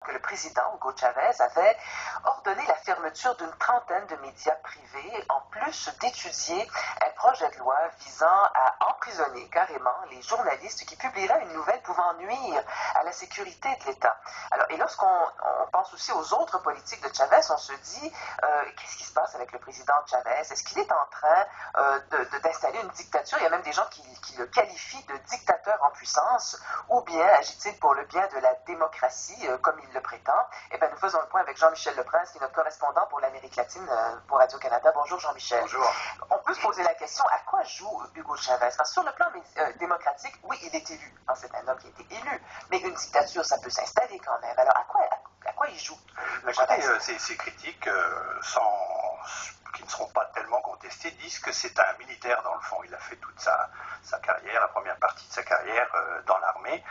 Que le président Hugo Chavez avait ordonné la fermeture d'une trentaine de médias privés, en plus d'étudier un projet de loi visant à emprisonner carrément les journalistes qui publieraient une nouvelle pouvant nuire à la sécurité de l'État. Alors, et lorsqu'on pense aussi aux autres politiques de Chavez, on se dit, qu'est-ce qui se passe avec le président Chavez? Est-ce qu'il est en train d'installer une dictature? Il y a même des gens qui le qualifient de dictateur en puissance, ou bien agit-il pour le bien de la démocratie, comme il le prétend? Eh bien, nous faisons le point avec Jean-Michel Leprince, qui est notre correspondant pour l'Amérique latine pour Radio-Canada. Bonjour, Jean-Michel. Bonjour. On peut se poser la question, à quoi joue Hugo Chavez? Parce que sur le plan démocratique, oui, il est élu. C'est un homme qui a été élu. Mais une dictature, ça peut s'installer quand même. Alors, à quoi il joue, Hugo Chavez? Ces critiques, qui ne seront pas tellement contestées, disent que c'est un militaire dans le fond. Il a fait toute sa carrière, la première partie de sa carrière dans l'armée.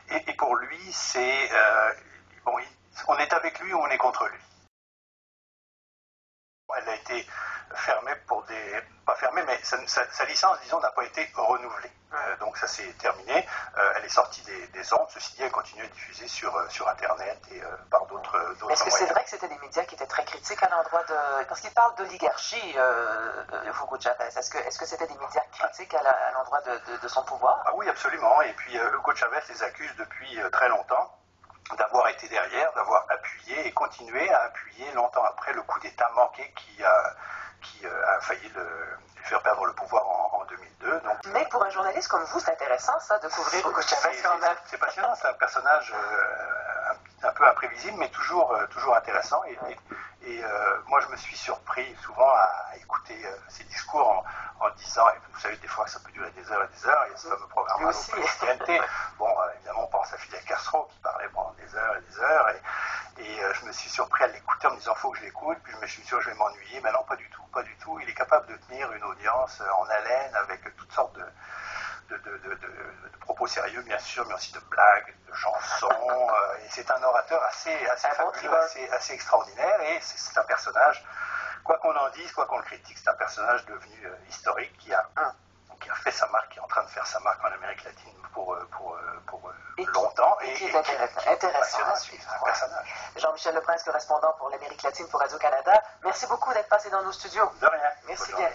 Et pour lui, c'est... on est avec lui ou on est contre lui. Elle a été fermée pour des... Pas fermée, mais sa licence, disons, n'a pas été renouvelée. Donc ça c'est terminé. Elle est sortie des ondes. Ceci dit, elle continue à diffuser sur Internet et par d'autres moyens. Est-ce que c'est vrai que c'était des médias qui étaient très critiques à l'endroit de... Parce qu'il parle d'oligarchie, Hugo Chavez. Est-ce que c'était des médias critiques à l'endroit de son pouvoir? Ah oui, absolument. Et puis Hugo Chavez les accuse depuis très longtemps d'avoir été derrière, d'avoir appuyé et continué à appuyer longtemps après le coup d'État manqué qui a failli lui faire perdre le pouvoir en 2002. Donc, mais pour un journaliste comme vous, c'est intéressant ça, de couvrir Hugo Chavez quand même. C'est passionnant, c'est un personnage un peu imprévisible, mais toujours intéressant. Et moi, je me suis surpris souvent à écouter ses discours en disant, et vous savez, des fois, ça peut durer des heures et des heures. Il y a ce fameux programme TNT. Bon, évidemment, on pense à Fidel Castro qui parlait pendant des heures et des heures. Et je me suis surpris à l'écouter en me disant, faut que je l'écoute. Puis je me suis dit, je vais m'ennuyer. Mais non, pas du tout, pas du tout. Il est capable de tenir une audience en haleine avec toutes sortes de propos sérieux, bien sûr, mais aussi de blagues, de chansons. Et c'est un orateur assez fabuleux, assez extraordinaire. Et c'est un personnage, quoi qu'on en dise, quoi qu'on le critique, c'est un personnage devenu historique qui a fait sa marque, qui est en train de faire sa marque en Amérique latine pour longtemps. Et qui est intéressant à suivre. Un personnage. Jean-Michel Leprince, correspondant pour l'Amérique latine pour Radio-Canada. Merci beaucoup d'être passé dans nos studios. De rien. Merci bien.